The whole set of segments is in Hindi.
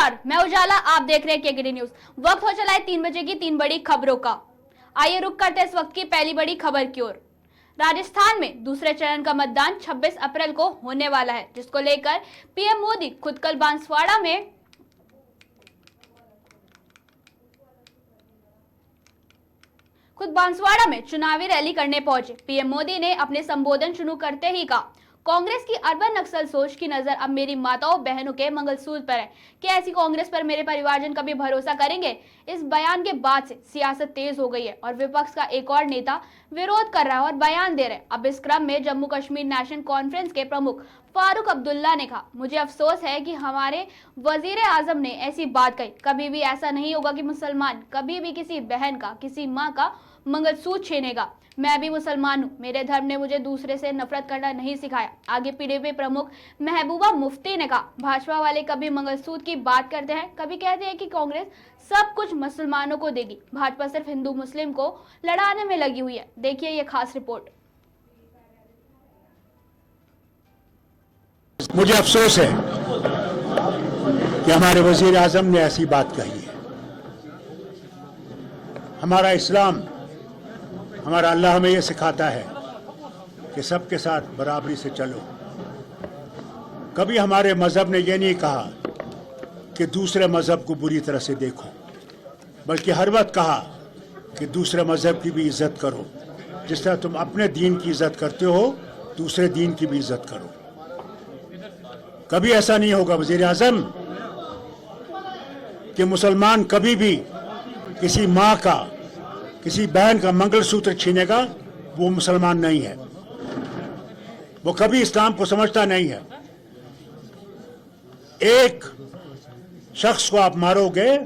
नमस्कार, मैं उजाला, आप देख रहे हैं केकेडी न्यूज। वक्त हो चला है 3 बजे की 3 बड़ी खबरों का। आइए रुक करते हैं इस वक्त की पहली बड़ी खबर की ओर। राजस्थान में दूसरे चरण का मतदान 26 अप्रैल को होने वाला है, जिसको लेकर पीएम मोदी खुद कल बांसवाड़ा में चुनावी रैली करने पहुंचे। पीएम मोदी ने अपने संबोधन शुरू करते ही कहा, कांग्रेस की अर्बन नक्सल सोच की नजर अब मेरी माताओं बहनों के मंगलसूत्र पर है। क्या ऐसी कांग्रेस पर मेरे परिवारजन कभी भरोसा करेंगे? इस बयान के बाद से सियासत तेज हो गई है और विपक्ष का एक और नेता विरोध कर रहा है और बयान दे रहे हैं। अब इस क्रम में जम्मू कश्मीर नेशनल कॉन्फ्रेंस के प्रमुख फारूक अब्दुल्ला ने कहा, मुझे अफसोस है कि हमारे वजीर आजम ने ऐसी बात कही। कभी भी ऐसा नहीं होगा कि मुसलमान कभी भी किसी बहन का, किसी माँ का मंगलसूत्र छीनेगा। मैं भी मुसलमान हूँ, मेरे धर्म ने मुझे दूसरे से नफरत करना नहीं सिखाया। आगे पीडीपी प्रमुख महबूबा मुफ्ती ने कहा, भाजपा वाले कभी मंगलसूत्र की बात करते हैं, कभी कहते हैं कि कांग्रेस सब कुछ मुसलमानों को देगी। भाजपा सिर्फ हिंदू मुस्लिम को लड़ाने में लगी हुई है। देखिए ये खास रिपोर्ट। मुझे अफसोस है कि हमारे वजीर आजम ने ऐसी बात कही है। हमारा इस्लाम, हमारा अल्लाह हमें यह सिखाता है कि सबके साथ बराबरी से चलो। कभी हमारे मजहब ने यह नहीं कहा कि दूसरे मजहब को बुरी तरह से देखो, बल्कि हर वक्त कहा कि दूसरे मजहब की भी इज्जत करो। जिस तरह तुम अपने दीन की इज्जत करते हो, दूसरे दीन की भी इज्जत करो। कभी ऐसा नहीं होगा वजीर आजम कि मुसलमान कभी भी किसी माँ का, किसी बहन का मंगलसूत्र छीनेगा। वो मुसलमान नहीं है, वो कभी इस्लाम को समझता नहीं है। एक शख्स को आप मारोगे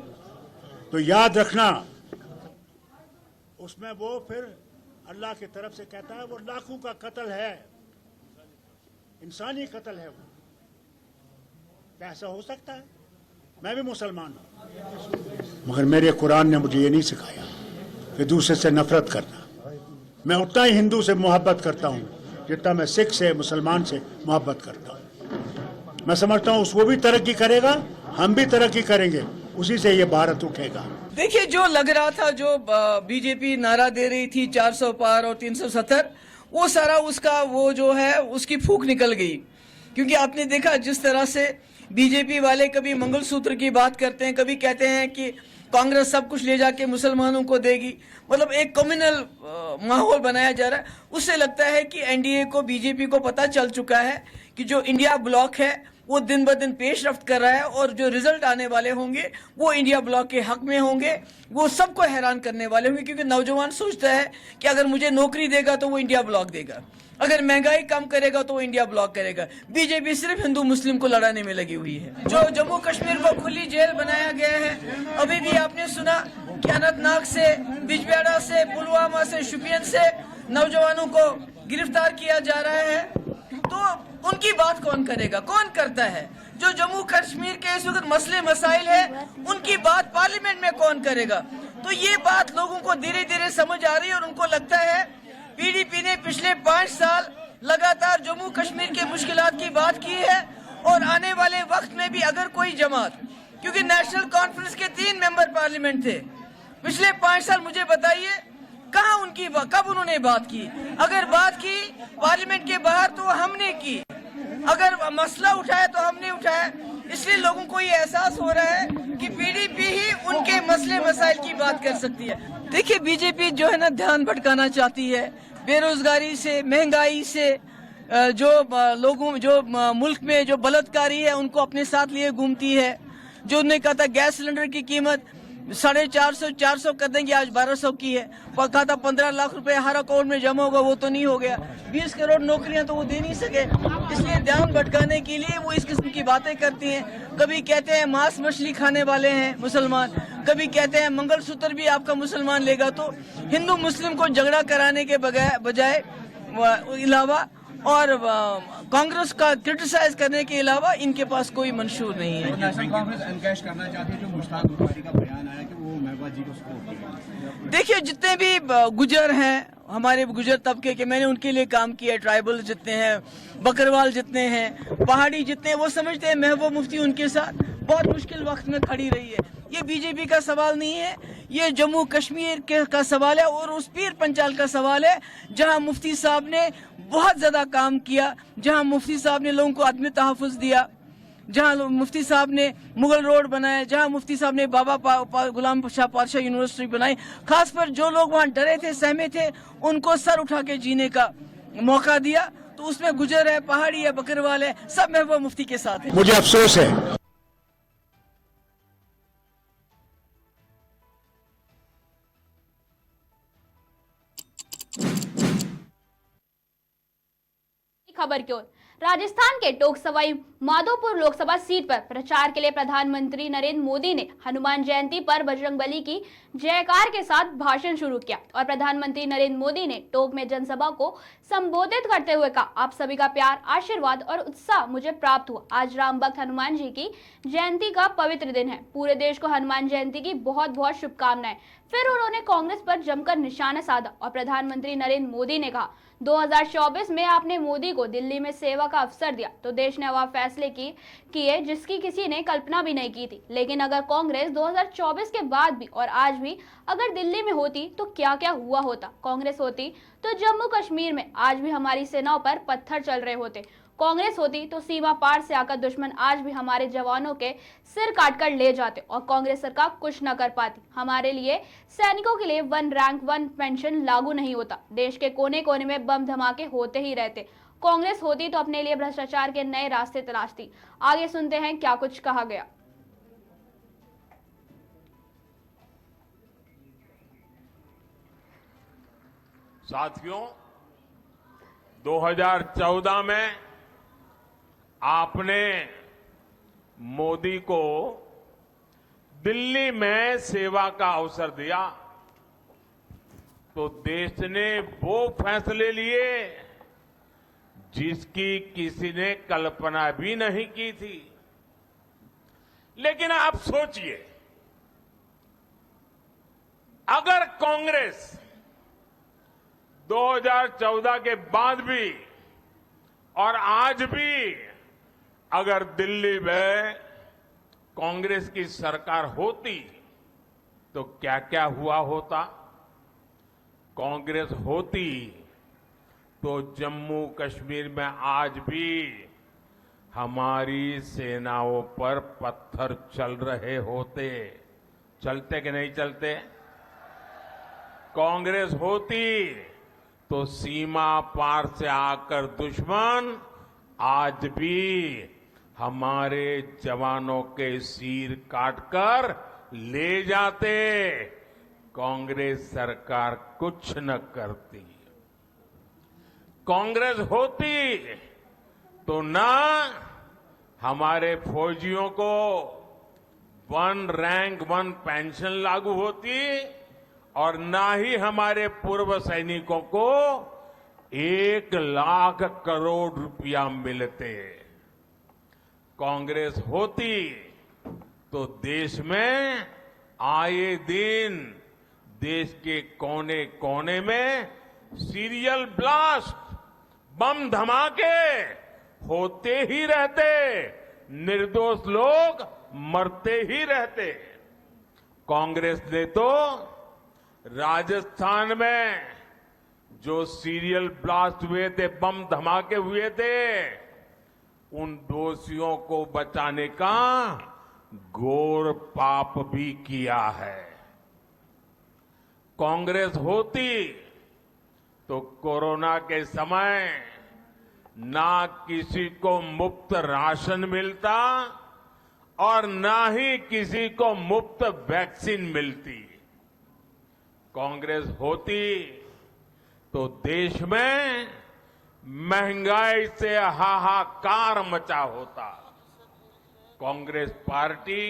तो याद रखना, उसमें वो फिर अल्लाह की तरफ से कहता है वो लाखों का कत्ल है, इंसानी कत्ल है। वो कैसा हो सकता है? मैं भी मुसलमान हूं, मगर मेरे कुरान ने मुझे ये नहीं सिखाया कि दूसरे से नफरत करना। मैं उतना ही हिंदू से मोहब्बत करता हूँ जितना मैं सिख से, मुसलमान से मोहब्बत करता हूँ। मैं समझता हूँ वो भी तरक्की करेगा, हम भी तरक्की करेंगे, उसी से ये भारत उठेगा। देखिए, जो लग रहा था, जो बीजेपी नारा दे रही थी 400 पार और 370, वो सारा उसका वो जो है उसकी फूंक निकल गई। क्योंकि आपने देखा जिस तरह से बीजेपी वाले कभी मंगलसूत्र की बात करते हैं, कभी कहते हैं कि कांग्रेस सब कुछ ले जाके मुसलमानों को देगी। मतलब एक कम्युनल माहौल बनाया जा रहा है। उससे लगता है कि एनडीए को, बीजेपी को पता चल चुका है कि जो इंडिया ब्लॉक है वो दिन ब दिन पेशरफ्त कर रहा है और जो रिजल्ट आने वाले होंगे वो इंडिया ब्लॉक के हक में होंगे। वो सबको हैरान करने वाले होंगे, क्योंकि नौजवान सोचता है कि अगर मुझे नौकरी देगा तो वो इंडिया ब्लॉक देगा, अगर महंगाई कम करेगा तो वो इंडिया ब्लॉक करेगा। बीजेपी सिर्फ हिंदू मुस्लिम को लड़ाने में लगी हुई है। जो जम्मू कश्मीर को खुली जेल बनाया गया है, अभी भी आपने सुना कि अनंतनाग से, बिजबेहरा से, पुलवामा से, शुपियन से नौजवानों को गिरफ्तार किया जा रहा है। तो उनकी बात कौन करेगा? कौन करता है? जो जम्मू कश्मीर के इस वक्त मसले मसाइल है, उनकी बात पार्लियामेंट में कौन करेगा? तो ये बात लोगों को धीरे धीरे समझ आ रही है और उनको लगता है पीडीपी ने पिछले 5 साल लगातार जम्मू कश्मीर के मुश्किलात की बात की है और आने वाले वक्त में भी अगर कोई जमात, क्योंकि नेशनल कॉन्फ्रेंस के 3 मेंबर पार्लियामेंट थे पिछले 5 साल, मुझे बताइए कहाँ उनकी, कब उन्होंने बात की? अगर बात की पार्लियामेंट के बाहर तो हमने की, अगर मसला उठाया तो हमने उठाया। इसलिए लोगों को ये एहसास हो रहा है कि पीडीपी ही उनके मसले मसाइल की बात कर सकती है। देखिए, बीजेपी जो है ना ध्यान भटकाना चाहती है बेरोजगारी से, महंगाई से, जो लोगों, जो मुल्क में जो बलात्कारी है उनको अपने साथ लिए घूमती है। जो उन्होंने कहा था गैस सिलेंडर की कीमत 450 कर देंगे, आज 1200 की है। कहा था 15 लाख रुपए हर अकाउंट में जमा होगा, वो तो नहीं हो गया। 20 करोड़ नौकरियां तो वो दे नहीं सके। इसलिए ध्यान भटकाने के लिए वो इस किस्म की बातें करती हैं। कभी कहते हैं मांस मछली खाने वाले हैं मुसलमान, कभी कहते हैं मंगलसूत्र भी आपका मुसलमान लेगा। तो हिंदू मुस्लिम को झगड़ा कराने के बजाय अलावा और कांग्रेस का क्रिटिसाइज करने के अलावा इनके पास कोई मंशूर नहीं है। नेशनल कांग्रेस एनकैश करना चाहती है, जो मुश्ताक बुखारी का बयान आया कि वो महबूबा जी को सपोर्ट करेगा। देखिए, जितने भी गुजर हैं, हमारे गुजर तबके के, मैंने उनके लिए काम किया। ट्राइबल जितने हैं, बकरवाल जितने हैं, पहाड़ी जितने हैं, वो समझते हैं महबूबा मुफ्ती उनके साथ। बहुत मुश्किल वक्त में खड़ी रही है। ये बीजेपी का सवाल नहीं है, ये जम्मू कश्मीर का सवाल है और उस पीर पंचाल का सवाल है, जहां मुफ्ती साहब ने बहुत ज्यादा काम किया, जहां मुफ्ती साहब ने लोगों को आदमी तहफ़्फ़ुज़ दिया, जहां मुफ्ती साहब ने मुगल रोड बनाया, जहां मुफ्ती साहब ने बाबा गुलाम शाह पातशाह यूनिवर्सिटी बनाई। खासकर जो लोग वहां डरे थे, सहमे थे, उनको सर उठा के जीने का मौका दिया। तो उसमें गुजर है, पहाड़ी है, बकरवाल है, सब महबूबा मुफ्ती के साथ है। मुझे अफसोस है खबर की ओर। राजस्थान के टोंक सवाई माधोपुर लोकसभा सीट पर प्रचार के लिए प्रधानमंत्री नरेंद्र मोदी ने हनुमान जयंती पर बजरंगबली की जयकार के साथ भाषण शुरू किया और प्रधानमंत्री नरेंद्र मोदी ने टोंक में जनसभा को संबोधित करते हुए कहा, आप सभी का प्यार, आशीर्वाद और उत्साह मुझे प्राप्त हुआ। आज राम भक्त हनुमान जी की जयंती का पवित्र दिन है। पूरे देश को हनुमान जयंती की बहुत बहुत शुभकामनाएं। फिर उन्होंने कांग्रेस पर जमकर निशाना साधा और प्रधानमंत्री नरेंद्र मोदी ने कहा, 2024 में आपने मोदी को दिल्ली में सेवा का अवसर दिया तो देश ने वह फैसले किए जिसकी किसी ने कल्पना भी नहीं की थी। लेकिन अगर कांग्रेस 2024 के बाद भी और आज भी अगर दिल्ली में होती तो क्या क्या हुआ होता। कांग्रेस होती तो जम्मू कश्मीर में आज भी हमारी सेनाओं पर पत्थर चल रहे होते। कांग्रेस होती तो सीमा पार से आकर दुश्मन आज भी हमारे जवानों के सिर काटकर ले जाते और कांग्रेस सरकार कुछ न कर पाती। हमारे लिए सैनिकों के लिए 1 रैंक 1 पेंशन लागू नहीं होता। देश के कोने कोने में बम धमाके होते ही रहते। कांग्रेस होती तो अपने लिए भ्रष्टाचार के नए रास्ते तलाशती। आगे सुनते हैं क्या कुछ कहा गया। साथियों, 2014 में आपने मोदी को दिल्ली में सेवा का अवसर दिया तो देश ने वो फैसले लिए जिसकी किसी ने कल्पना भी नहीं की थी। लेकिन आप सोचिए, अगर कांग्रेस 2014 के बाद भी और आज भी अगर दिल्ली में कांग्रेस की सरकार होती तो क्या क्या हुआ होता। कांग्रेस होती तो जम्मू कश्मीर में आज भी हमारी सेनाओं पर पत्थर चल रहे होते। चलते कि नहीं चलते? कांग्रेस होती तो सीमा पार से आकर दुश्मन आज भी हमारे जवानों के सिर काटकर ले जाते। कांग्रेस सरकार कुछ न करती। कांग्रेस होती तो ना हमारे फौजियों को 1 रैंक 1 पेंशन लागू होती और ना ही हमारे पूर्व सैनिकों को 1 लाख करोड़ रुपया मिलते। कांग्रेस होती तो देश में आए दिन देश के कोने कोने में सीरियल ब्लास्ट, बम धमाके होते ही रहते, निर्दोष लोग मरते ही रहते। कांग्रेस ने तो राजस्थान में जो सीरियल ब्लास्ट हुए थे, बम धमाके हुए थे, उन दोषियों को बचाने का घोर पाप भी किया है। कांग्रेस होती तो कोरोना के समय ना किसी को मुफ्त राशन मिलता और ना ही किसी को मुफ्त वैक्सीन मिलती। कांग्रेस होती तो देश में महंगाई से हाहाकार मचा होता। कांग्रेस पार्टी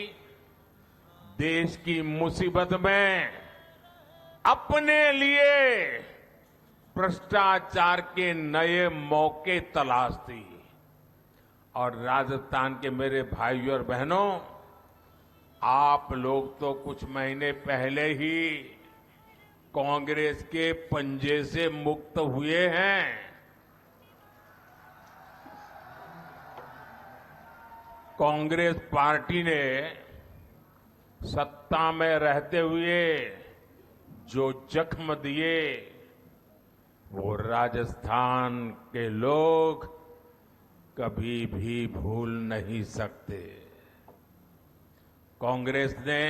देश की मुसीबत में अपने लिए भ्रष्टाचार के नए मौके तलाशती। और राजस्थान के मेरे भाइयों और बहनों, आप लोग तो कुछ महीने पहले ही कांग्रेस के पंजे से मुक्त हुए हैं। कांग्रेस पार्टी ने सत्ता में रहते हुए जो जख्म दिए वो राजस्थान के लोग कभी भी भूल नहीं सकते। कांग्रेस ने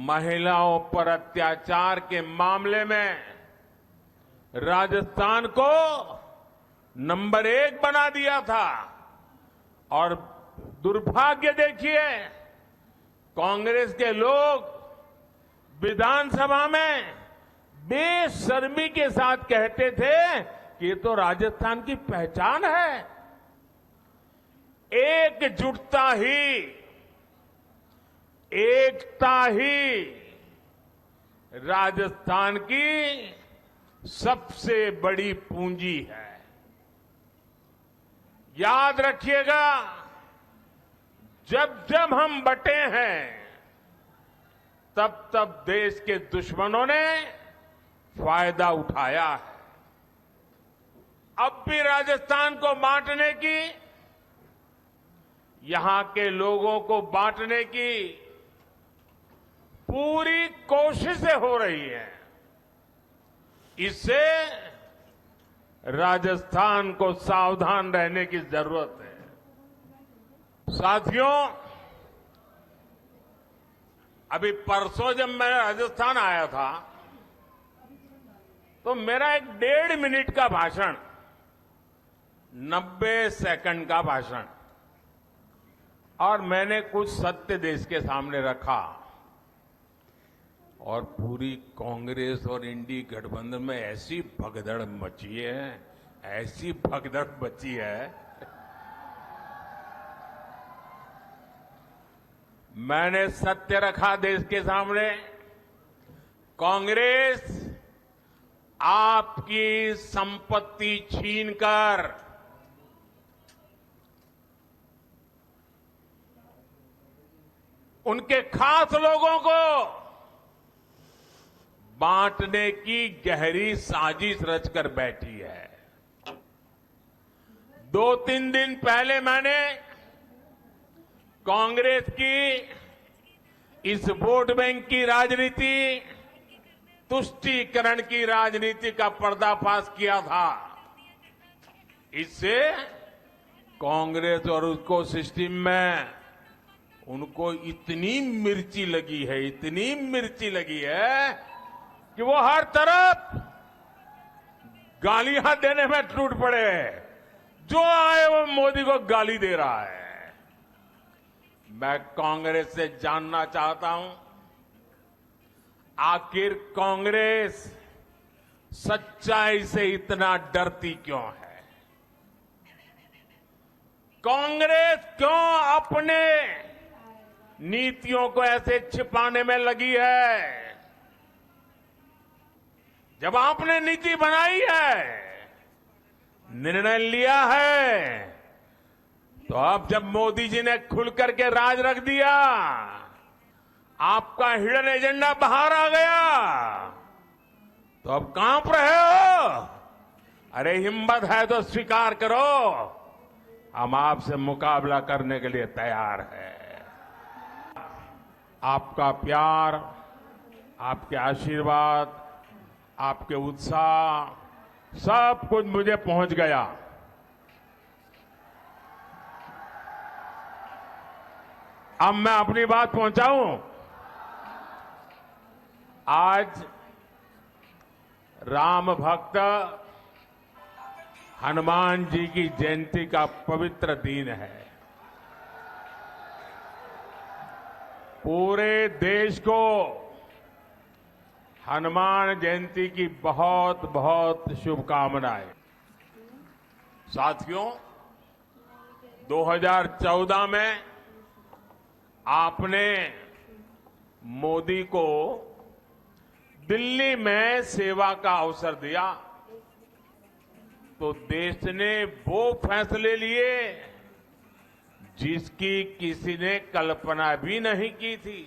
महिलाओं पर अत्याचार के मामले में राजस्थान को नंबर 1 बना दिया था और दुर्भाग्य देखिए कांग्रेस के लोग विधानसभा में बेशर्मी के साथ कहते थे कि ये तो राजस्थान की पहचान है। एकजुटता ही, एकता ही राजस्थान की सबसे बड़ी पूंजी है। याद रखिएगा, जब जब हम बटे हैं तब तब देश के दुश्मनों ने फायदा उठाया है। अब भी राजस्थान को बांटने की, यहां के लोगों को बांटने की पूरी कोशिशें हो रही हैं। इससे राजस्थान को सावधान रहने की जरूरत है। साथियों, अभी परसों जब मैं राजस्थान आया था तो मेरा एक 1.5 मिनट का भाषण, 90 सेकंड का भाषण, और मैंने कुछ सत्य देश के सामने रखा और पूरी कांग्रेस और इंडी गठबंधन में ऐसी भगदड़ मची है, ऐसी भगदड़ मची है। मैंने सत्य रखा देश के सामने। कांग्रेस आपकी संपत्ति छीनकर उनके खास लोगों को बांटने की गहरी साजिश रचकर बैठी है। 2-3 दिन पहले मैंने कांग्रेस की इस वोट बैंक की राजनीति, तुष्टीकरण की राजनीति का पर्दाफाश किया था। इससे कांग्रेस और उसको सिस्टम में उनको इतनी मिर्ची लगी है, इतनी मिर्ची लगी है कि वो हर तरफ गालियां देने में टूट पड़े। जो आए वो मोदी को गाली दे रहा है। मैं कांग्रेस से जानना चाहता हूं, आखिर कांग्रेस सच्चाई से इतना डरती क्यों है? कांग्रेस क्यों अपने नीतियों को ऐसे छिपाने में लगी है? जब आपने नीति बनाई है, निर्णय लिया है, तो अब जब मोदी जी ने खुल करके राज रख दिया, आपका हिडन एजेंडा बाहर आ गया, तो अब कांप रहे हो? अरे हिम्मत है तो स्वीकार करो, हम आपसे मुकाबला करने के लिए तैयार हैं। आपका प्यार, आपके आशीर्वाद, आपके उत्साह, सब कुछ मुझे पहुंच गया। अब मैं अपनी बात पहुंचाऊं। आज राम भक्त हनुमान जी की जयंती का पवित्र दिन है। पूरे देश को हनुमान जयंती की बहुत बहुत शुभकामनाएं। साथियों, 2014 में आपने मोदी को दिल्ली में सेवा का अवसर दिया, तो देश ने वो फैसले लिए जिसकी किसी ने कल्पना भी नहीं की थी।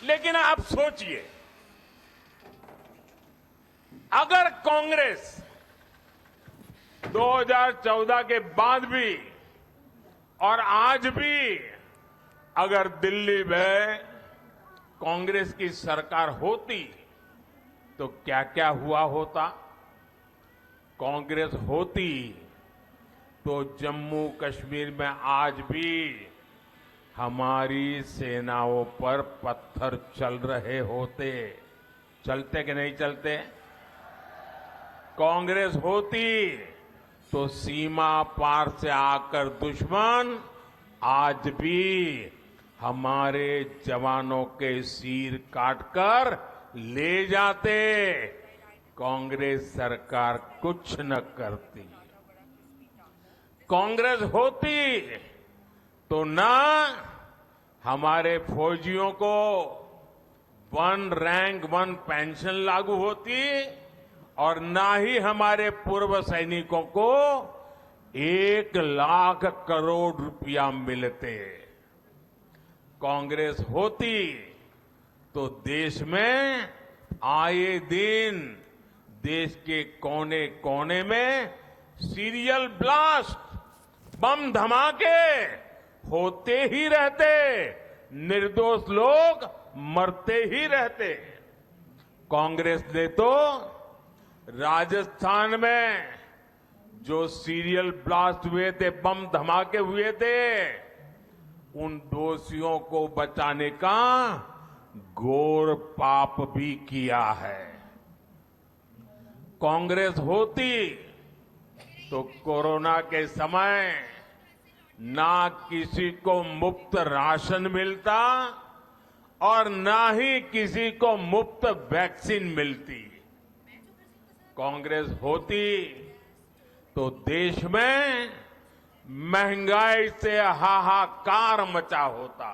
लेकिन आप सोचिए, अगर कांग्रेस 2014 के बाद भी और आज भी अगर दिल्ली में कांग्रेस की सरकार होती तो क्या क्या हुआ होता। कांग्रेस होती तो जम्मू कश्मीर में आज भी हमारी सेनाओं पर पत्थर चल रहे होते। चलते कि नहीं चलते? कांग्रेस होती तो सीमा पार से आकर दुश्मन आज भी हमारे जवानों के सिर काटकर ले जाते। कांग्रेस सरकार कुछ न करती। कांग्रेस होती तो ना हमारे फौजियों को 1 रैंक 1 पेंशन लागू होती और ना ही हमारे पूर्व सैनिकों को 1 लाख करोड़ रुपया मिलते। कांग्रेस होती तो देश में आए दिन देश के कोने कोने में सीरियल ब्लास्ट, बम धमाके होते ही रहते, निर्दोष लोग मरते ही रहते। कांग्रेस ने तो राजस्थान में जो सीरियल ब्लास्ट हुए थे, बम धमाके हुए थे, उन दोषियों को बचाने का घोर पाप भी किया है। कांग्रेस होती तो कोरोना के समय ना किसी को मुफ्त राशन मिलता और ना ही किसी को मुफ्त वैक्सीन मिलती। कांग्रेस होती तो देश में महंगाई से हाहाकार मचा होता।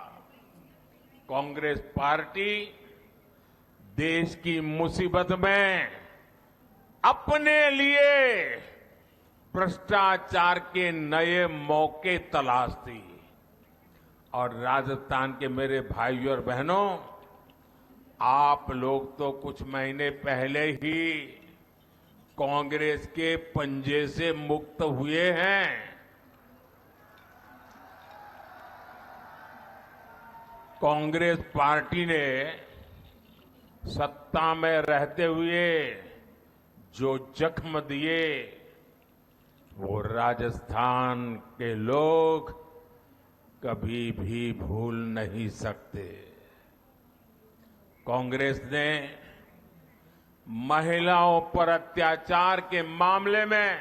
कांग्रेस पार्टी देश की मुसीबत में अपने लिए भ्रष्टाचार के नए मौके तलाशती। और राजस्थान के मेरे भाइयों और बहनों, आप लोग तो कुछ महीने पहले ही कांग्रेस के पंजे से मुक्त हुए हैं। कांग्रेस पार्टी ने सत्ता में रहते हुए जो जख्म दिए वो राजस्थान के लोग कभी भी भूल नहीं सकते। कांग्रेस ने महिलाओं पर अत्याचार के मामले में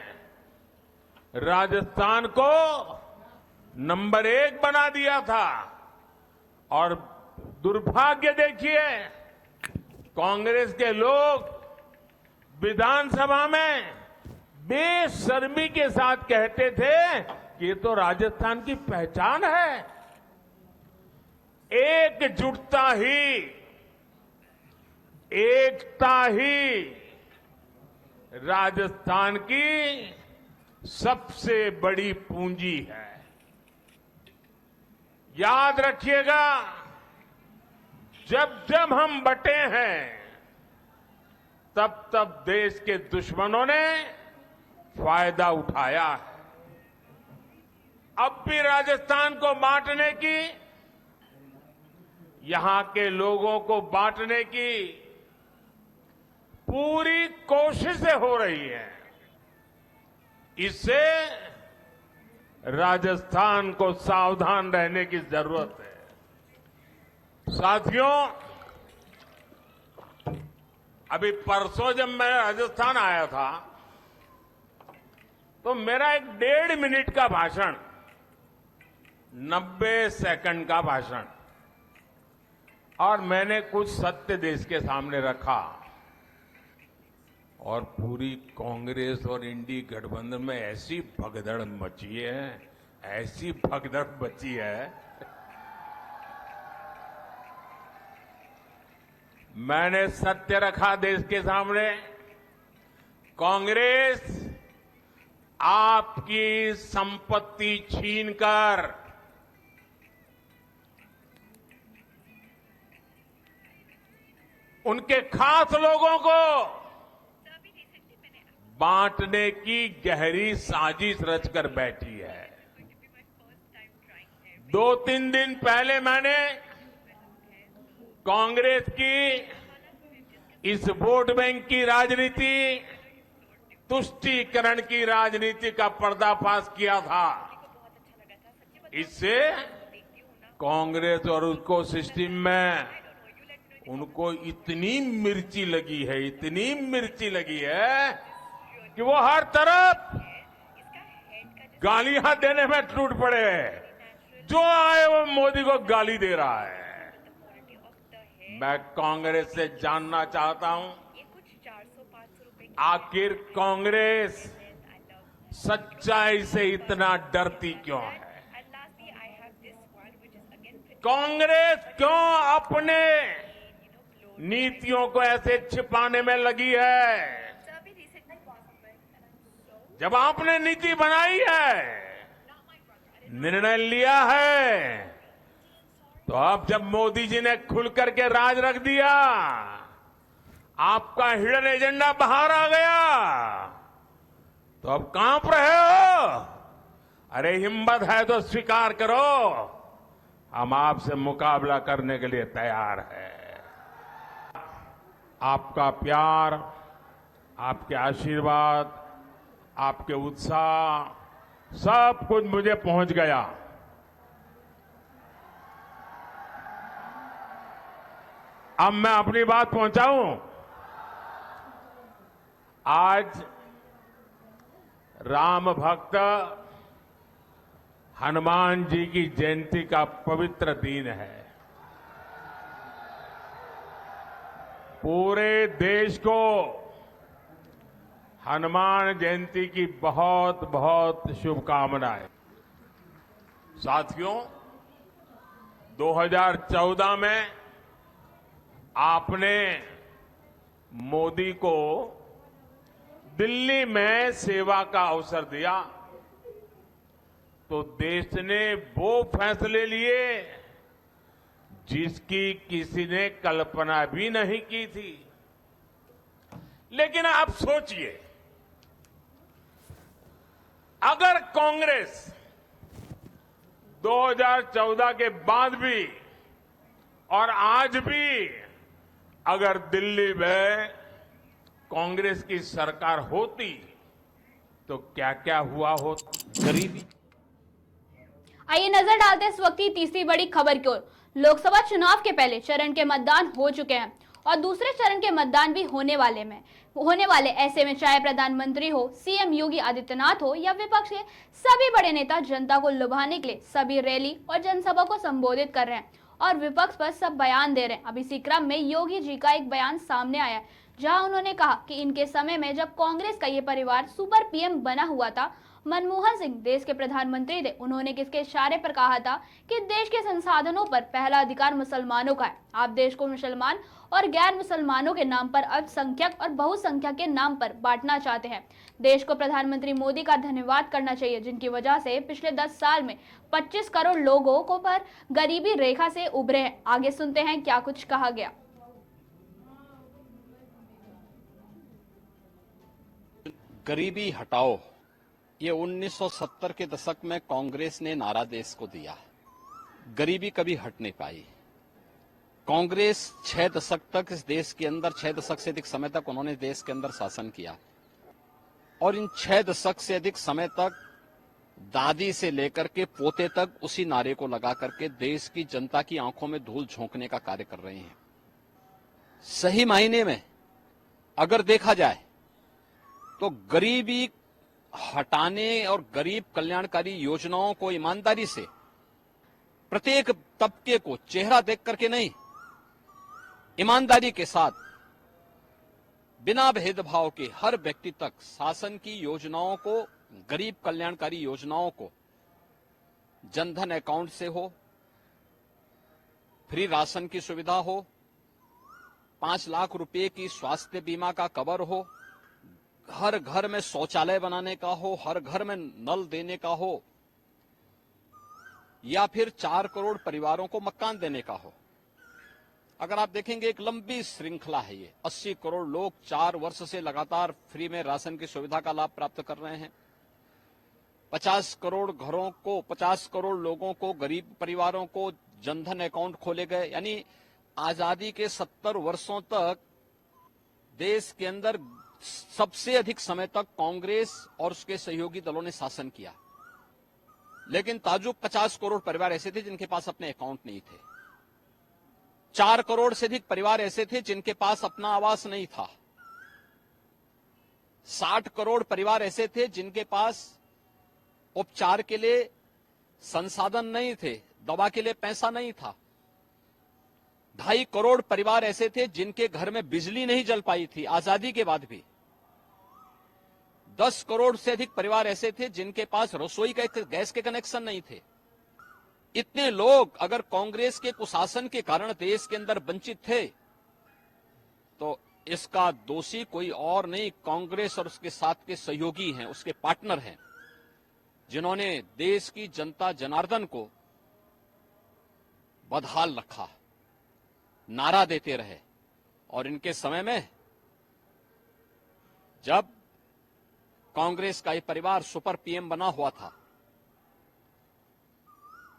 राजस्थान को नंबर 1 बना दिया था। और दुर्भाग्य देखिए, कांग्रेस के लोग विधानसभा में बेशर्मी के साथ कहते थे कि ये तो राजस्थान की पहचान है। एकजुटता ही, एकता ही राजस्थान की सबसे बड़ी पूंजी है। याद रखिएगा, जब जब हम बटे हैं तब तब देश के दुश्मनों ने फायदा उठाया है। अब भी राजस्थान को बांटने की, यहां के लोगों को बांटने की पूरी कोशिशें हो रही है। इससे राजस्थान को सावधान रहने की जरूरत है। साथियों, अभी परसों जब मैं राजस्थान आया था तो मेरा एक 1.5 मिनट का भाषण, 90 सेकंड का भाषण, और मैंने कुछ सत्य देश के सामने रखा। और पूरी कांग्रेस और इंडी गठबंधन में ऐसी भगदड़ मची है, ऐसी भगदड़ मची है। मैंने सत्य रखा देश के सामने। कांग्रेस आपकी संपत्ति छीनकर उनके खास लोगों को बांटने की गहरी साजिश रचकर बैठी है। 2-3 दिन पहले मैंने कांग्रेस की इस वोट बैंक की राजनीति, तुष्टीकरण की राजनीति का पर्दाफाश किया था। इससे कांग्रेस और उसको सिस्टम में उनको इतनी मिर्ची लगी है, इतनी मिर्ची लगी है कि वो हर तरफ गालियां देने में टूट पड़े। जो आए वो मोदी को गाली दे रहा है। मैं कांग्रेस से जानना चाहता हूं, आखिर कांग्रेस सच्चाई से इतना डरती क्यों है? कांग्रेस क्यों अपने नीतियों को ऐसे छिपाने में लगी है? जब आपने नीति बनाई है, निर्णय लिया है, तो अब जब मोदी जी ने खुल करके राज रख दिया, आपका हिडन एजेंडा बाहर आ गया, तो अब कांप रहे हो? अरे हिम्मत है तो स्वीकार करो, हम आपसे मुकाबला करने के लिए तैयार हैं। आपका प्यार, आपके आशीर्वाद, आपके उत्साह, सब कुछ मुझे पहुंच गया। अब मैं अपनी बात पहुंचाऊं। आज राम भक्त हनुमान जी की जयंती का पवित्र दिन है। पूरे देश को हनुमान जयंती की बहुत बहुत शुभकामनाएं। साथियों, 2014 में आपने मोदी को दिल्ली में सेवा का अवसर दिया, तो देश ने वो फैसले लिए जिसकी किसी ने कल्पना भी नहीं की थी। लेकिन आप सोचिए, अगर कांग्रेस 2014 के बाद भी और आज भी अगर दिल्ली में कांग्रेस की सरकार होती, तो क्या क्या हुआ हो? गरीबी। आइए नजर डालते हैं इस वक्त की तीसरी बड़ी खबर की ओर। लोकसभा चुनाव के पहले चरण के मतदान हो चुके हैं और दूसरे चरण के मतदान भी होने वाले। ऐसे में चाहे प्रधानमंत्री हो, सीएम योगी आदित्यनाथ हो या विपक्ष के सभी बड़े नेता जनता को लुभाने के लिए सभी रैली और जनसभा को संबोधित कर रहे हैं और विपक्ष पर सब बयान दे रहे हैं। अब इसी क्रम में योगी जी का एक बयान सामने आया है, जहां उन्होंने कहा कि इनके समय में जब कांग्रेस का ये परिवार सुपर पीएम बना हुआ था, मनमोहन सिंह देश के प्रधानमंत्री थे, उन्होंने किसके इशारे पर कहा था कि देश के संसाधनों पर पहला अधिकार मुसलमानों का है। आप देश को मुसलमान और गैर मुसलमानों के नाम पर अल्पसंख्यक और बहुसंख्यक के नाम पर बांटना चाहते हैं। देश को प्रधानमंत्री मोदी का धन्यवाद करना चाहिए, जिनकी वजह से पिछले 10 साल में 25 करोड़ लोगों को पर गरीबी रेखा से उभरे हैं। आगे सुनते हैं क्या कुछ कहा गया। गरीबी हटाओ, ये 1970 के दशक में कांग्रेस ने नारा देश को दिया। गरीबी कभी हट नहीं पाई। कांग्रेस 6 दशक तक इस देश के अंदर, 6 दशक से अधिक समय तक उन्होंने देश के अंदर शासन किया और इन 6 दशक से अधिक समय तक दादी से लेकर के पोते तक उसी नारे को लगा करके देश की जनता की आंखों में धूल झोंकने का कार्य कर रहे हैं। सही मायने में अगर देखा जाए तो गरीबी हटाने और गरीब कल्याणकारी योजनाओं को ईमानदारी से प्रत्येक तबके को चेहरा देख करके नहीं, ईमानदारी के साथ बिना भेदभाव के हर व्यक्ति तक शासन की योजनाओं को, गरीब कल्याणकारी योजनाओं को, जनधन अकाउंट से हो, फ्री राशन की सुविधा हो, 5 लाख रुपए की स्वास्थ्य बीमा का कवर हो, हर घर में शौचालय बनाने का हो, हर घर में नल देने का हो, या फिर 4 करोड़ परिवारों को मकान देने का हो। अगर आप देखेंगे एक लंबी श्रृंखला है ये। 80 करोड़ लोग 4 वर्ष से लगातार फ्री में राशन की सुविधा का लाभ प्राप्त कर रहे हैं। 50 करोड़ घरों को, 50 करोड़ लोगों को, गरीब परिवारों को जनधन अकाउंट खोले गए। यानी आजादी के 70 वर्षों तक देश के अंदर सबसे अधिक समय तक कांग्रेस और उसके सहयोगी दलों ने शासन किया, लेकिन ताजुब 50 करोड़ परिवार ऐसे थे जिनके पास अपने अकाउंट नहीं थे। 4 करोड़ से अधिक परिवार ऐसे थे जिनके पास अपना आवास नहीं था। 60 करोड़ परिवार ऐसे थे जिनके पास उपचार के लिए संसाधन नहीं थे, दवा के लिए पैसा नहीं था। 2.5 करोड़ परिवार ऐसे थे जिनके घर में बिजली नहीं जल पाई थी आजादी के बाद भी। 10 करोड़ से अधिक परिवार ऐसे थे जिनके पास रसोई का गैस के कनेक्शन नहीं थे। इतने लोग अगर कांग्रेस के कुशासन के कारण देश के अंदर वंचित थे, तो इसका दोषी कोई और नहीं, कांग्रेस और उसके साथ के सहयोगी हैं, उसके पार्टनर हैं, जिन्होंने देश की जनता जनार्दन को बदहाल रखा, नारा देते रहे। और इनके समय में जब कांग्रेस का ये परिवार सुपर पीएम बना हुआ था,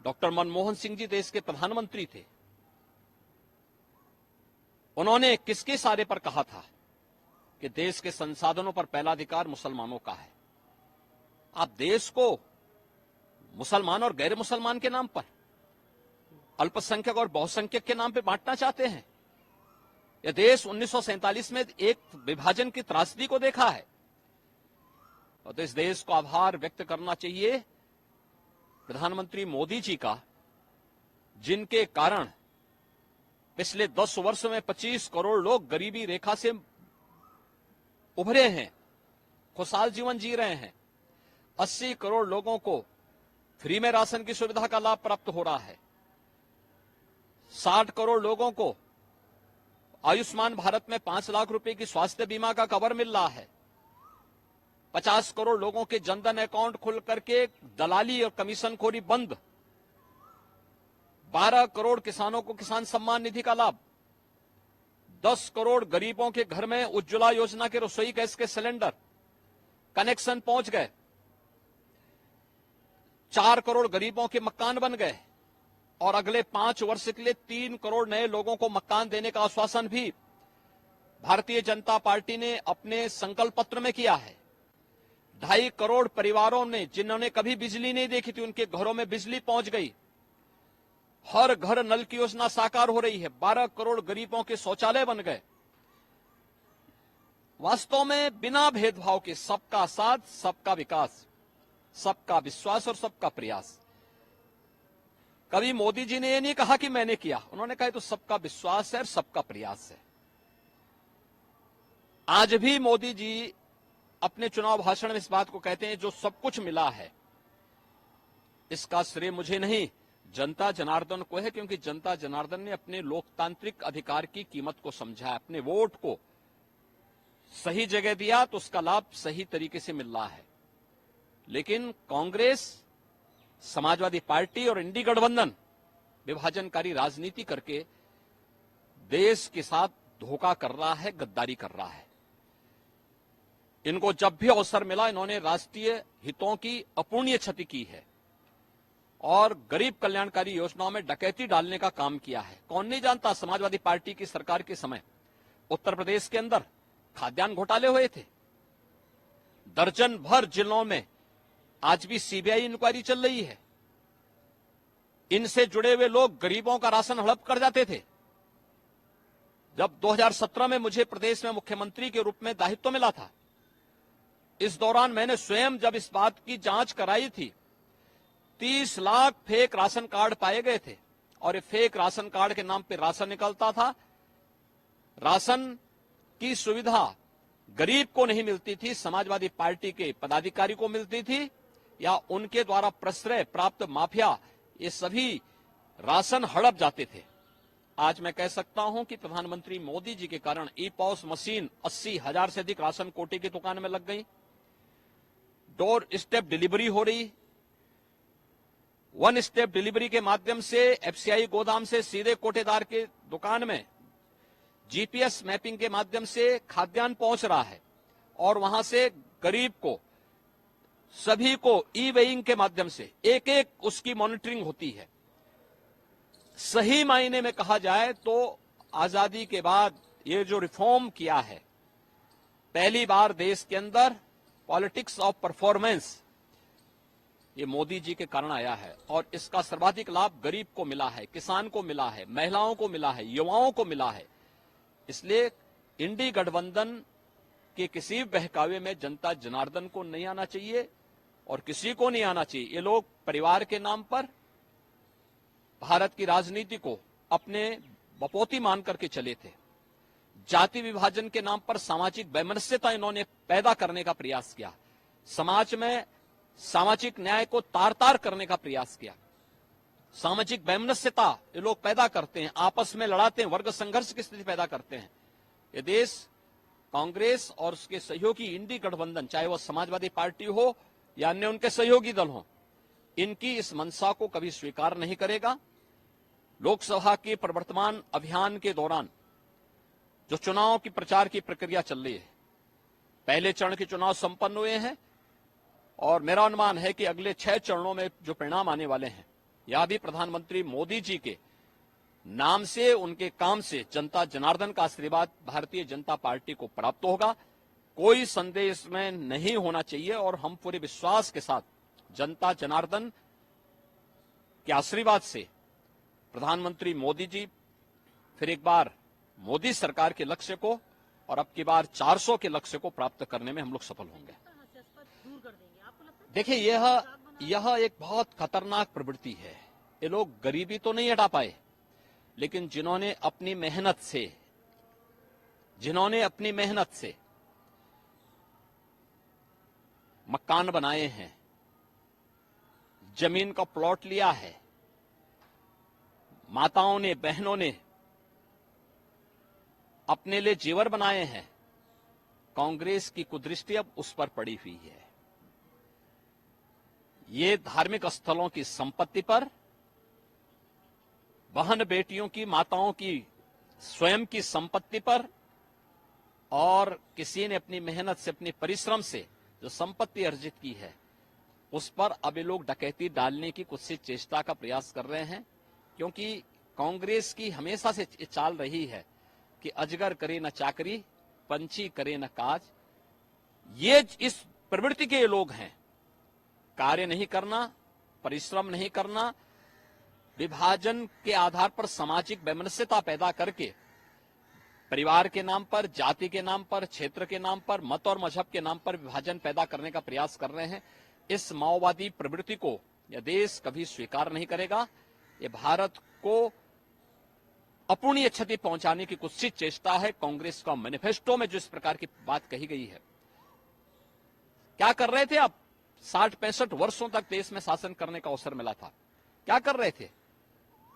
डॉक्टर मनमोहन सिंह जी देश के प्रधानमंत्री थे, उन्होंने किसके इशारे पर कहा था कि देश के संसाधनों पर पहला अधिकार मुसलमानों का है। आप देश को मुसलमान और गैर मुसलमान के नाम पर, अल्पसंख्यक और बहुसंख्यक के नाम पर बांटना चाहते हैं। यह देश 1947 में एक विभाजन की त्रासदी को देखा है, और तो इस देश को आभार व्यक्त करना चाहिए प्रधानमंत्री मोदी जी का, जिनके कारण पिछले 10 वर्ष में 25 करोड़ लोग गरीबी रेखा से उभरे हैं, खुशहाल जीवन जी रहे हैं। 80 करोड़ लोगों को फ्री में राशन की सुविधा का लाभ प्राप्त हो रहा है। 60 करोड़ लोगों को आयुष्मान भारत में 5 लाख रुपए की स्वास्थ्य बीमा का कवर मिल रहा है। 50 करोड़ लोगों के जनधन अकाउंट खुल करके दलाली और कमीशनखोरी बंद। 12 करोड़ किसानों को किसान सम्मान निधि का लाभ। 10 करोड़ गरीबों के घर में उज्ज्वला योजना के रसोई गैस के सिलेंडर कनेक्शन पहुंच गए। 4 करोड़ गरीबों के मकान बन गए, और अगले 5 वर्ष के लिए 3 करोड़ नए लोगों को मकान देने का आश्वासन भी भारतीय जनता पार्टी ने अपने संकल्प पत्र में किया है। 2.5 करोड़ परिवारों ने, जिन्होंने कभी बिजली नहीं देखी थी, उनके घरों में बिजली पहुंच गई। हर घर नल की योजना साकार हो रही है। 12 करोड़ गरीबों के शौचालय बन गए। वास्तव में बिना भेदभाव के सबका साथ, सबका विकास, सबका विश्वास और सबका प्रयास। कभी मोदी जी ने यह नहीं कहा कि मैंने किया, उन्होंने कहा तो सबका विश्वास है और सबका प्रयास है। आज भी मोदी जी अपने चुनाव भाषण में इस बात को कहते हैं, जो सब कुछ मिला है इसका श्रेय मुझे नहीं, जनता जनार्दन को है, क्योंकि जनता जनार्दन ने अपने लोकतांत्रिक अधिकार की कीमत को समझा, अपने वोट को सही जगह दिया, तो उसका लाभ सही तरीके से मिल रहा है। लेकिन कांग्रेस, समाजवादी पार्टी और इंडी गठबंधन विभाजनकारी राजनीति करके देश के साथ धोखा कर रहा है, गद्दारी कर रहा है। इनको जब भी अवसर मिला, इन्होंने राष्ट्रीय हितों की अपूर्णीय क्षति की है और गरीब कल्याणकारी योजनाओं में डकैती डालने का काम किया है। कौन नहीं जानता, समाजवादी पार्टी की सरकार के समय उत्तर प्रदेश के अंदर खाद्यान्न घोटाले हुए थे। दर्जन भर जिलों में आज भी सीबीआई इंक्वायरी चल रही है। इनसे जुड़े हुए लोग गरीबों का राशन हड़प कर जाते थे। जब 2017 में मुझे प्रदेश में मुख्यमंत्री के रूप में दायित्व मिला था, इस दौरान मैंने स्वयं जब इस बात की जांच कराई थी, 30 लाख फेक राशन कार्ड पाए गए थे, और ये फेक राशन कार्ड के नाम पे राशन निकलता था। राशन की सुविधा गरीब को नहीं मिलती थी, समाजवादी पार्टी के पदाधिकारी को मिलती थी, या उनके द्वारा प्रश्रय प्राप्त माफिया, ये सभी राशन हड़प जाते थे। आज मैं कह सकता हूं कि प्रधानमंत्री मोदी जी के कारण ई पॉस मशीन 80,000 से अधिक राशन कोटे की दुकान में लग गई। डोर स्टेप डिलीवरी हो रही। 1 स्टेप डिलीवरी के माध्यम से एफसीआई गोदाम से सीधे कोटेदार के दुकान में जीपीएस मैपिंग के माध्यम से खाद्यान्न पहुंच रहा है, और वहां से गरीब को सभी को ई वेइंग के माध्यम से एक एक उसकी मॉनिटरिंग होती है। सही मायने में कहा जाए तो आजादी के बाद ये जो रिफॉर्म किया है, पहली बार देश के अंदर पॉलिटिक्स ऑफ परफॉर्मेंस ये मोदी जी के कारण आया है और इसका सर्वाधिक लाभ गरीब को मिला है, किसान को मिला है, महिलाओं को मिला है, युवाओं को मिला है। इसलिए इंडी गठबंधन के किसी बहकावे में जनता जनार्दन को नहीं आना चाहिए और किसी को नहीं आना चाहिए। ये लोग परिवार के नाम पर भारत की राजनीति को अपने बपोती मान करके चले थे। जाति विभाजन के नाम पर सामाजिक वैमनस्यता इन्होंने पैदा करने का प्रयास किया, समाज में सामाजिक न्याय को तार तार करने का प्रयास किया। सामाजिक वैमनस्यता ये लोग पैदा करते हैं, आपस में लड़ाते हैं, वर्ग संघर्ष की स्थिति पैदा करते हैं। ये देश कांग्रेस और उसके सहयोगी इंडी गठबंधन, चाहे वो समाजवादी पार्टी हो या अन्य उनके सहयोगी दल हो, इनकी इस मंशा को कभी स्वीकार नहीं करेगा। लोकसभा के प्रवर्तमान अभियान के दौरान जो चुनाव की प्रचार की प्रक्रिया चल रही है, पहले चरण के चुनाव संपन्न हुए हैं और मेरा अनुमान है कि अगले 6 चरणों में जो परिणाम आने वाले हैं, यह भी प्रधानमंत्री मोदी जी के नाम से, उनके काम से जनता जनार्दन का आशीर्वाद भारतीय जनता पार्टी को प्राप्त होगा। कोई संदेह इसमें नहीं होना चाहिए और हम पूरे विश्वास के साथ जनता जनार्दन के आशीर्वाद से प्रधानमंत्री मोदी जी फिर एक बार मोदी सरकार के लक्ष्य को और अब की बार 400 के लक्ष्य को प्राप्त करने में हम लोग सफल होंगे। देखिए, यह एक बहुत खतरनाक प्रवृत्ति है। ये लोग गरीबी तो नहीं हटा पाए, लेकिन जिन्होंने अपनी मेहनत से मकान बनाए हैं, जमीन का प्लॉट लिया है, माताओं ने, बहनों ने अपने लिए जेवर बनाए हैं, कांग्रेस की कुदृष्टि अब उस पर पड़ी हुई है। ये धार्मिक स्थलों की संपत्ति पर, बहन बेटियों की, माताओं की स्वयं की संपत्ति पर और किसी ने अपनी मेहनत से, अपने परिश्रम से जो संपत्ति अर्जित की है, उस पर अब ये लोग डकैती डालने की कुछ सी चेष्टा का प्रयास कर रहे हैं। क्योंकि कांग्रेस की हमेशा से चाल रही है कि अजगर करे न चाकरी, पंछी करे न काज। ये इस प्रवृत्ति के ये लोग हैं, कार्य नहीं करना, परिश्रम नहीं करना, विभाजन के आधार पर सामाजिक वैमनस्यता पैदा करके परिवार के नाम पर, जाति के नाम पर, क्षेत्र के नाम पर, मत और मजहब के नाम पर विभाजन पैदा करने का प्रयास कर रहे हैं। इस माओवादी प्रवृत्ति को यह देश कभी स्वीकार नहीं करेगा। ये भारत को अपूर्णीय क्षति पहुंचाने की कुत्सित चेष्टा है। कांग्रेस का मैनिफेस्टो में जो इस प्रकार की बात कही गई है, क्या कर रहे थे आप? 60-65 वर्षों तक देश में शासन करने का अवसर मिला था, क्या कर रहे थे?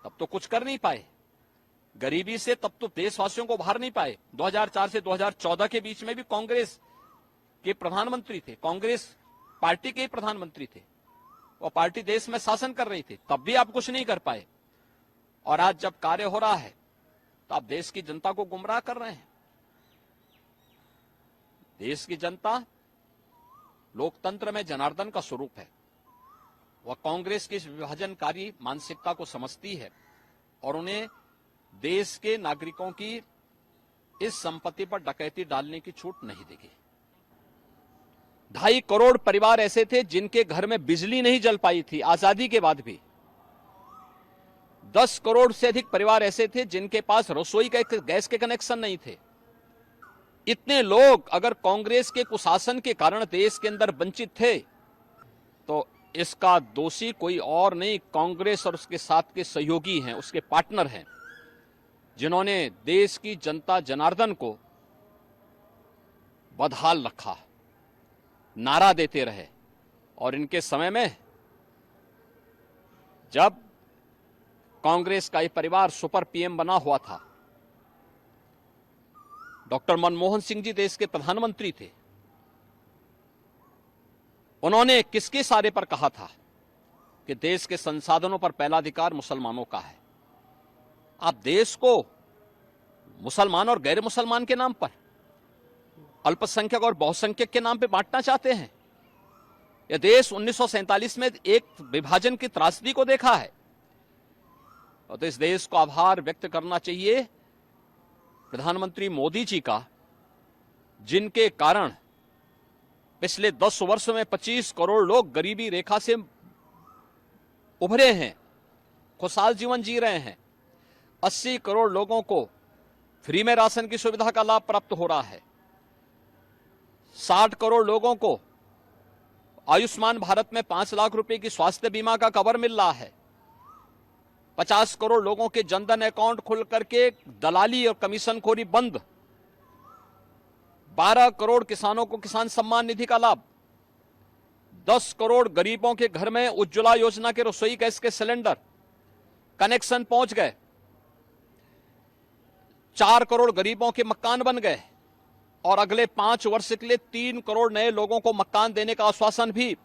तब तो कुछ कर नहीं पाए, गरीबी से तब तो देशवासियों को बाहर नहीं पाए। 2004 से 2014 के बीच में भी कांग्रेस के प्रधानमंत्री थे, कांग्रेस पार्टी के प्रधानमंत्री थे, वो पार्टी देश में शासन कर रही थी, तब भी आप कुछ नहीं कर पाए। और आज जब कार्य हो रहा है तो आप देश की जनता को गुमराह कर रहे हैं। देश की जनता लोकतंत्र में जनार्दन का स्वरूप है। वह कांग्रेस की इस विभाजनकारी मानसिकता को समझती है और उन्हें देश के नागरिकों की इस संपत्ति पर डकैती डालने की छूट नहीं देगी। 2.5 करोड़ परिवार ऐसे थे जिनके घर में बिजली नहीं जल पाई थी आजादी के बाद भी। 10 करोड़ से अधिक परिवार ऐसे थे जिनके पास रसोई का गैस के कनेक्शन नहीं थे। इतने लोग अगर कांग्रेस के कुशासन के कारण देश के अंदर वंचित थे तो इसका दोषी कोई और नहीं, कांग्रेस और उसके साथ के सहयोगी हैं, उसके पार्टनर हैं, जिन्होंने देश की जनता जनार्दन को बदहाल रखा, नारा देते रहे। और इनके समय में जब कांग्रेस का ये परिवार सुपर पीएम बना हुआ था, डॉक्टर मनमोहन सिंह जी देश के प्रधानमंत्री थे, उन्होंने किसके इशारे पर कहा था कि देश के संसाधनों पर पहला अधिकार मुसलमानों का है। आप देश को मुसलमान और गैर मुसलमान के नाम पर, अल्पसंख्यक और बहुसंख्यक के नाम पे बांटना चाहते हैं। यह देश 1947 में एक विभाजन की त्रासदी को देखा है, और तो इस देश को आभार व्यक्त करना चाहिए प्रधानमंत्री मोदी जी का, जिनके कारण पिछले 10 वर्ष में 25 करोड़ लोग गरीबी रेखा से उभरे हैं, खुशहाल जीवन जी रहे हैं। 80 करोड़ लोगों को फ्री में राशन की सुविधा का लाभ प्राप्त हो रहा है। 60 करोड़ लोगों को आयुष्मान भारत में 5 लाख रुपए की स्वास्थ्य बीमा का कवर मिल रहा है। 50 करोड़ लोगों के जनधन अकाउंट खुल करके दलाली और कमीशनखोरी बंद। 12 करोड़ किसानों को किसान सम्मान निधि का लाभ। 10 करोड़ गरीबों के घर में उज्ज्वला योजना के रसोई गैस के सिलेंडर कनेक्शन पहुंच गए। 4 करोड़ गरीबों के मकान बन गए, और अगले 5 वर्ष के लिए 3 करोड़ नए लोगों को मकान देने का आश्वासन भी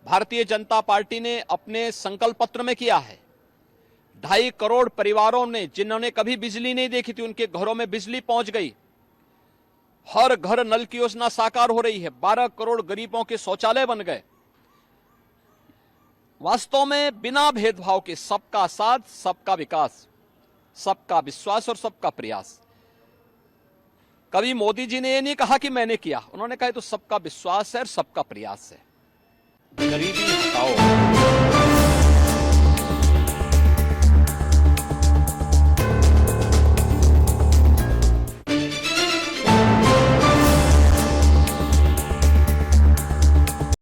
भारतीय जनता पार्टी ने अपने संकल्प पत्र में किया है। 2.5 करोड़ परिवारों ने, जिन्होंने कभी बिजली नहीं देखी थी, उनके घरों में बिजली पहुंच गई। हर घर नल की योजना साकार हो रही है। 12 करोड़ गरीबों के शौचालय बन गए। वास्तव में बिना भेदभाव के सबका साथ, सबका विकास, सबका विश्वास और सबका प्रयास। कभी मोदी जी ने यह नहीं कहा कि मैंने किया, उन्होंने कहा तो सबका विश्वास है और सबका प्रयास है। गरीबी हटाओ।